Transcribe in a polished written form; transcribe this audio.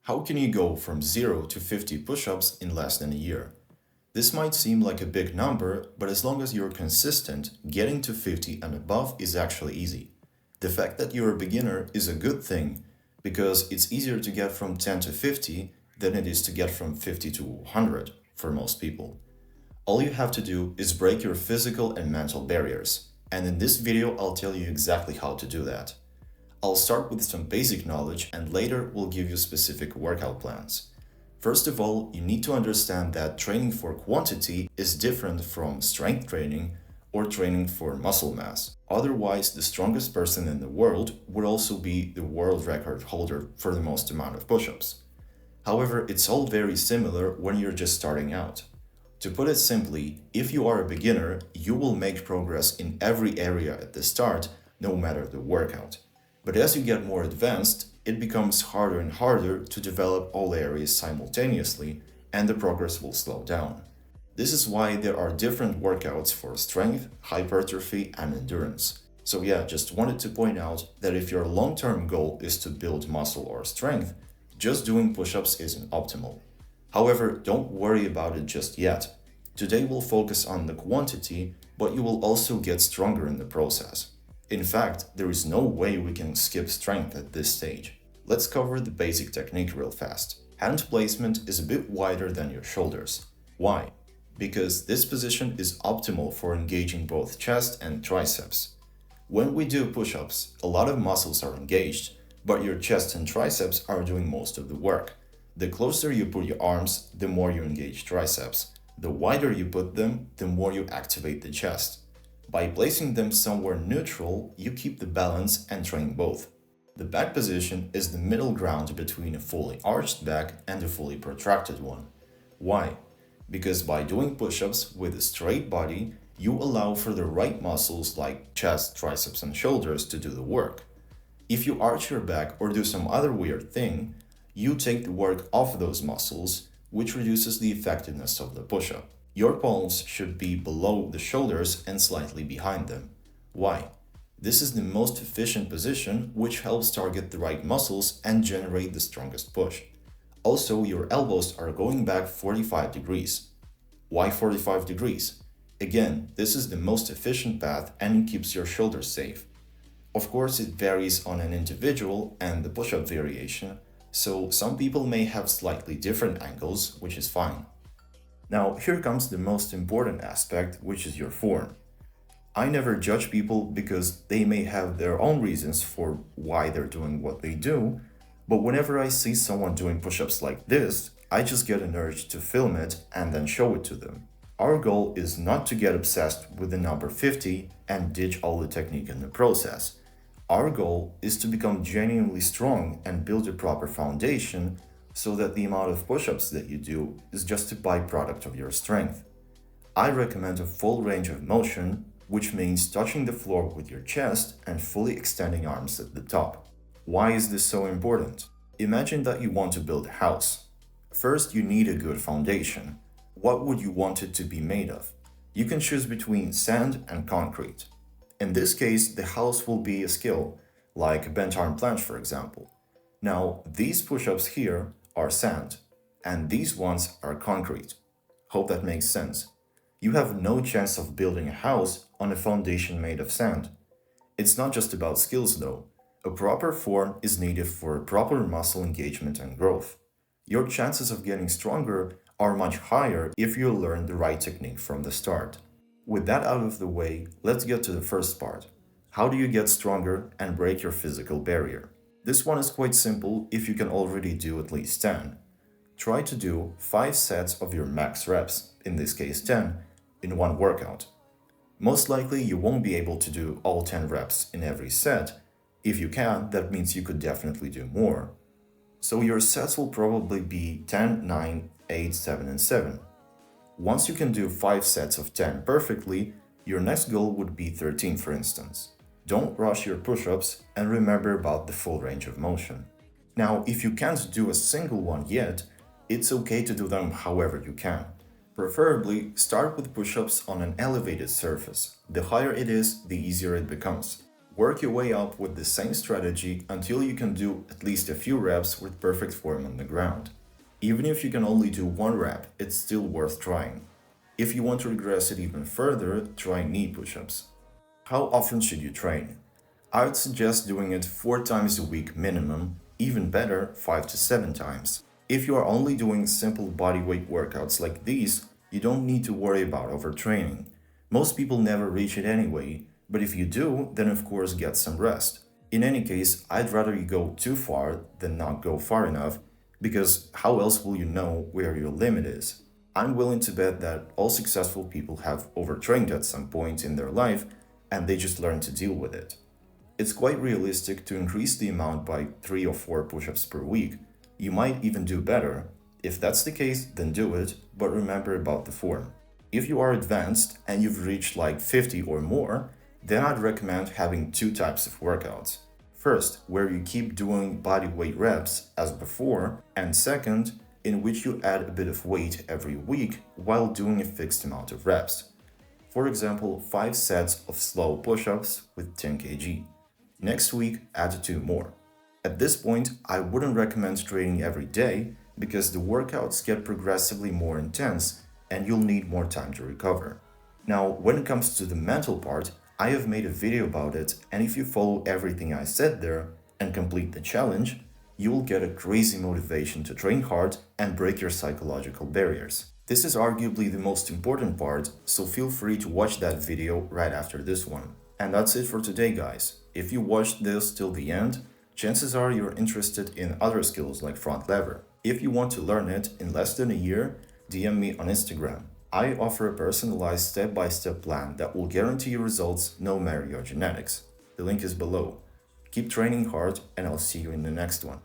How can you go from 0 to 50 push-ups in less than a year? This might seem like a big number, but as long as you're consistent, getting to 50 and above is actually easy. The fact that you're a beginner is a good thing because it's easier to get from 10 to 50 than it is to get from 50 to 100 for most people. All you have to do is break your physical and mental barriers, and in this video I'll tell you exactly how to do that. I'll start with some basic knowledge and later we'll give you specific workout plans. First of all, you need to understand that training for quantity is different from strength training or training for muscle mass. Otherwise, the strongest person in the world would also be the world record holder for the most amount of push-ups. However, it's all very similar when you're just starting out. To put it simply, if you are a beginner, you will make progress in every area at the start, no matter the workout. But as you get more advanced, it becomes harder and harder to develop all areas simultaneously, and the progress will slow down. This is why there are different workouts for strength, hypertrophy, and endurance. So yeah, just wanted to point out that if your long-term goal is to build muscle or strength, just doing push-ups isn't optimal. However, don't worry about it just yet. Today we'll focus on the quantity, but you will also get stronger in the process. In fact, there is no way we can skip strength at this stage. Let's cover the basic technique real fast. Hand placement is a bit wider than your shoulders. Why? Because this position is optimal for engaging both chest and triceps. When we do push-ups, a lot of muscles are engaged, but your chest and triceps are doing most of the work. The closer you put your arms, the more you engage triceps. The wider you put them, the more you activate the chest. By placing them somewhere neutral, you keep the balance and train both. The back position is the middle ground between a fully arched back and a fully protracted one. Why? Because by doing push-ups with a straight body, you allow for the right muscles like chest, triceps, and shoulders to do the work. If you arch your back or do some other weird thing, you take the work off those muscles, which reduces the effectiveness of the push-up. Your palms should be below the shoulders and slightly behind them. Why? This is the most efficient position, which helps target the right muscles and generate the strongest push. Also, your elbows are going back 45 degrees. Why 45 degrees? Again, this is the most efficient path and it keeps your shoulders safe. Of course, it varies on an individual and the push-up variation, so some people may have slightly different angles, which is fine. Now, here comes the most important aspect, which is your form. I never judge people because they may have their own reasons for why they're doing what they do, but whenever I see someone doing push-ups like this, I just get an urge to film it and then show it to them. Our goal is not to get obsessed with the number 50 and ditch all the technique in the process. Our goal is to become genuinely strong and build a proper foundation so that the amount of push-ups that you do is just a byproduct of your strength. I recommend a full range of motion, which means touching the floor with your chest and fully extending arms at the top. Why is this so important? Imagine that you want to build a house. First, you need a good foundation. What would you want it to be made of? You can choose between sand and concrete. In this case, the house will be a skill, like a bent arm planche, for example. Now, these push-ups here are sand, and these ones are concrete. Hope that makes sense. You have no chance of building a house on a foundation made of sand. It's not just about skills though. A proper form is needed for proper muscle engagement and growth. Your chances of getting stronger are much higher if you learn the right technique from the start. With that out of the way, let's get to the first part. How do you get stronger and break your physical barrier? This one is quite simple if you can already do at least 10. Try to do 5 sets of your max reps, in this case 10, in one workout. Most likely you won't be able to do all 10 reps in every set. If you can, that means you could definitely do more. So your sets will probably be 10, 9, 8, 7, and 7. Once you can do 5 sets of 10 perfectly, your next goal would be 13, for instance. Don't rush your push-ups and remember about the full range of motion. Now, if you can't do a single one yet, it's okay to do them however you can. Preferably, start with push-ups on an elevated surface. The higher it is, the easier it becomes. Work your way up with the same strategy until you can do at least a few reps with perfect form on the ground. Even if you can only do one rep, it's still worth trying. If you want to regress it even further, try knee push-ups. How often should you train? I would suggest doing it 4 times a week minimum, even better 5 to 7 times. If you are only doing simple bodyweight workouts like these, you don't need to worry about overtraining. Most people never reach it anyway, but if you do, then of course get some rest. In any case, I'd rather you go too far than not go far enough, because how else will you know where your limit is? I'm willing to bet that all successful people have overtrained at some point in their life and they just learn to deal with it. It's quite realistic to increase the amount by 3 or 4 push-ups per week. You might even do better. If that's the case, then do it, but remember about the form. If you are advanced and you've reached like 50 or more, then I'd recommend having 2 types of workouts. First, where you keep doing body weight reps as before, and second, in which you add a bit of weight every week while doing a fixed amount of reps. For example, 5 sets of slow push-ups with 10 kg. Next week, add 2 more. At this point, I wouldn't recommend training every day because the workouts get progressively more intense and you'll need more time to recover. Now, when it comes to the mental part, I have made a video about it, and if you follow everything I said there and complete the challenge, you will get a crazy motivation to train hard and break your psychological barriers. This is arguably the most important part, so feel free to watch that video right after this one. And that's it for today, guys. If you watched this till the end, chances are you're interested in other skills like front lever. If you want to learn it in less than a year, DM me on Instagram. I offer a personalized step-by-step plan that will guarantee you results no matter your genetics. The link is below. Keep training hard and I'll see you in the next one.